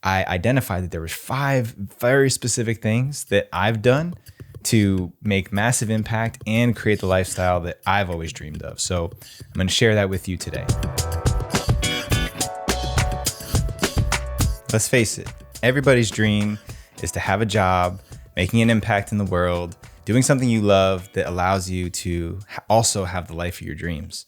I identified that there was 5 very specific things that I've done to make massive impact and create the lifestyle that I've always dreamed of. So I'm going to share that with you today. Let's face it, everybody's dream is to have a job, making an impact in the world, doing something you love that allows you to also have the life of your dreams,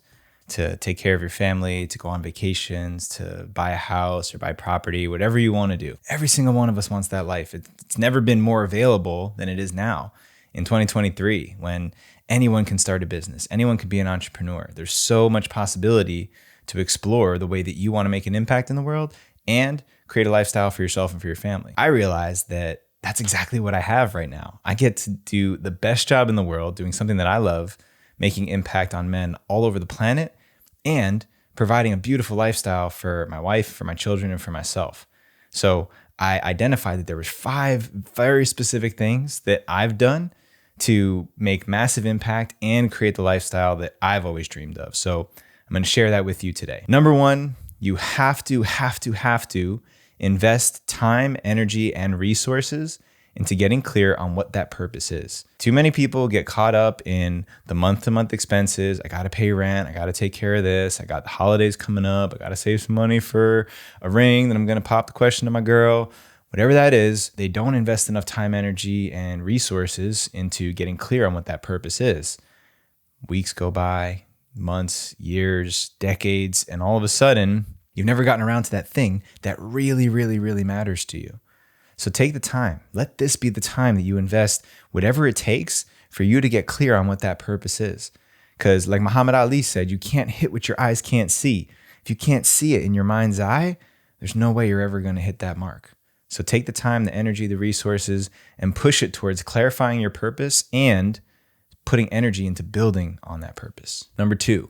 to take care of your family, to go on vacations, to buy a house or buy property, whatever you want to do. Every single one of us wants that life. It's never been more available than it is now in 2023, when anyone can start a business, anyone can be an entrepreneur. There's so much possibility to explore the way that you want to make an impact in the world and create a lifestyle for yourself and for your family. I realized that that's exactly what I have right now. I get to do the best job in the world, doing something that I love, making impact on men all over the planet, and providing a beautiful lifestyle for my wife, for my children, and for myself. So I identified that there was 5 very specific things that I've done to make massive impact and create the lifestyle that I've always dreamed of. So I'm going to share that with you today. Number 1, you have to invest time, energy, and resources into getting clear on what that purpose is. Too many people get caught up in the month-to-month expenses. I got to pay rent. I got to take care of this. I got the holidays coming up. I got to save some money for a ring that I'm going to pop the question to my girl. Whatever that is, they don't invest enough time, energy, and resources into getting clear on what that purpose is. Weeks go by, months, years, decades, and all of a sudden, you've never gotten around to that thing that really, really, really matters to you. So take the time. Let this be the time that you invest whatever it takes for you to get clear on what that purpose is. Because like Muhammad Ali said, you can't hit what your eyes can't see. If you can't see it in your mind's eye, there's no way you're ever going to hit that mark. So take the time, the energy, the resources, and push it towards clarifying your purpose and putting energy into building on that purpose. Number 2,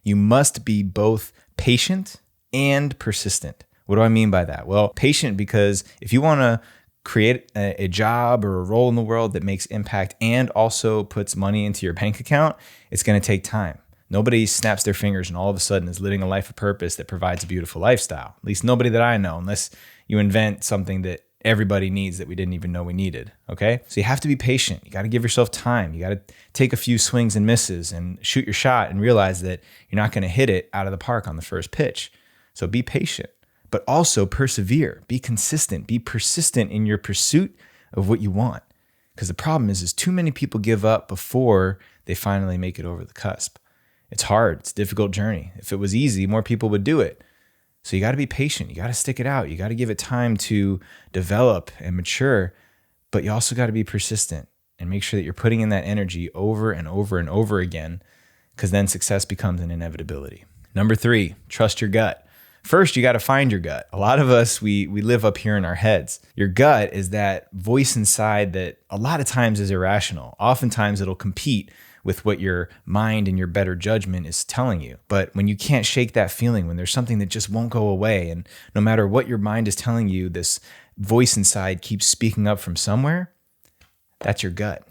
you must be both patient and persistent. What do I mean by that? Well, patient, because if you want to create a job or a role in the world that makes impact and also puts money into your bank account, it's going to take time. Nobody snaps their fingers and all of a sudden is living a life of purpose that provides a beautiful lifestyle. At least nobody that I know, unless you invent something that everybody needs that we didn't even know we needed, okay? So you have to be patient. You got to give yourself time. You got to take a few swings and misses and shoot your shot and realize that you're not going to hit it out of the park on the first pitch. So be patient, but also persevere. Be consistent. Be persistent in your pursuit of what you want. Because the problem is too many people give up before they finally make it over the cusp. It's hard. It's a difficult journey. If it was easy, more people would do it. So you got to be patient. You got to stick it out. You got to give it time to develop and mature, but you also got to be persistent and make sure that you're putting in that energy over and over and over again, because then success becomes an inevitability. Number 3, trust your gut. First, you got to find your gut. A lot of us, we live up here in our heads. Your gut is that voice inside that a lot of times is irrational. Oftentimes it'll compete with what your mind and your better judgment is telling you. But when you can't shake that feeling, when there's something that just won't go away, and no matter what your mind is telling you, this voice inside keeps speaking up from somewhere, that's your gut.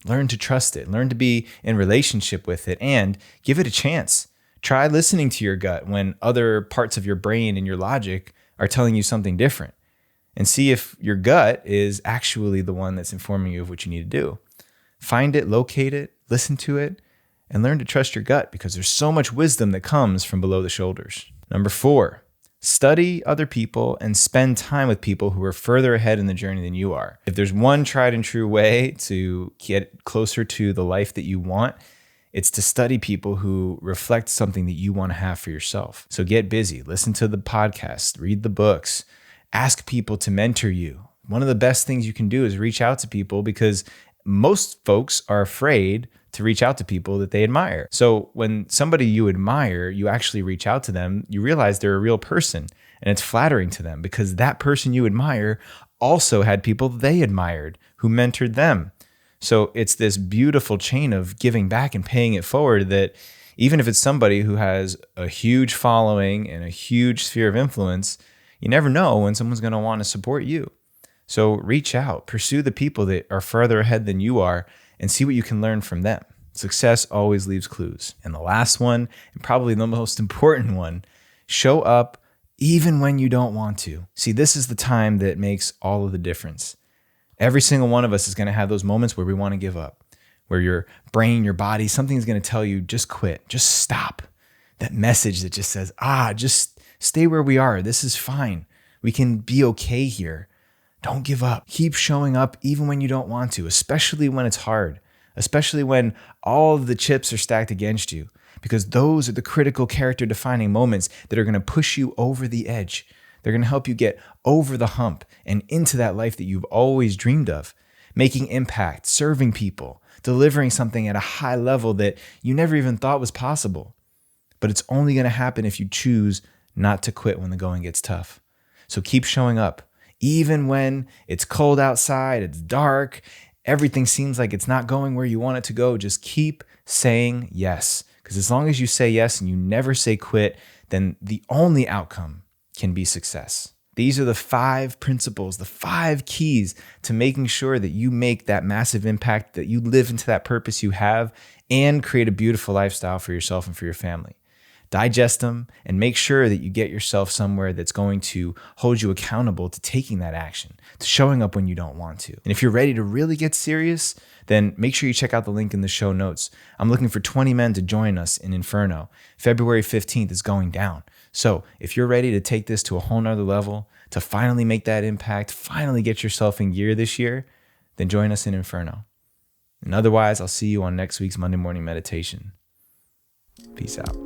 Learn to trust it. Learn to be in relationship with it and give it a chance. Try listening to your gut when other parts of your brain and your logic are telling you something different, and see if your gut is actually the one that's informing you of what you need to do. Find it, locate it, listen to it, and learn to trust your gut, because there's so much wisdom that comes from below the shoulders. Number 4, study other people and spend time with people who are further ahead in the journey than you are. If there's one tried and true way to get closer to the life that you want, it's to study people who reflect something that you want to have for yourself. So get busy, listen to the podcasts, read the books, ask people to mentor you. One of the best things you can do is reach out to people, because most folks are afraid to reach out to people that they admire. So when somebody you admire, you actually reach out to them, you realize they're a real person, and it's flattering to them because that person you admire also had people they admired who mentored them. So it's this beautiful chain of giving back and paying it forward, that even if it's somebody who has a huge following and a huge sphere of influence, you never know when someone's going to want to support you. So reach out, pursue the people that are further ahead than you are, and see what you can learn from them. Success always leaves clues. And the last one, and probably the most important one, show up even when you don't want to. See, this is the time that makes all of the difference. Every single one of us is going to have those moments where we want to give up, where your brain, your body, something's going to tell you, just quit, just stop. That message that just says, just stay where we are. This is fine. We can be okay here. Don't give up. Keep showing up even when you don't want to, especially when it's hard, especially when all of the chips are stacked against you, because those are the critical character defining moments that are going to push you over the edge. They're going to help you get over the hump and into that life that you've always dreamed of, making impact, serving people, delivering something at a high level that you never even thought was possible. But it's only going to happen if you choose not to quit when the going gets tough. So keep showing up. Even when it's cold outside, it's dark, everything seems like it's not going where you want it to go, just keep saying yes. Because as long as you say yes and you never say quit, then the only outcome can be success. These are the 5 principles, the 5 keys to making sure that you make that massive impact, that you live into that purpose you have, and create a beautiful lifestyle for yourself and for your family. Digest them and make sure that you get yourself somewhere that's going to hold you accountable to taking that action, to showing up when you don't want to. And if you're ready to really get serious, then make sure you check out the link in the show notes. I'm looking for 20 men to join us in Inferno. February 15th is going down. So if you're ready to take this to a whole nother level, to finally make that impact, finally get yourself in gear this year, then join us in Inferno. And otherwise, I'll see you on next week's Monday Morning Meditation. Peace out.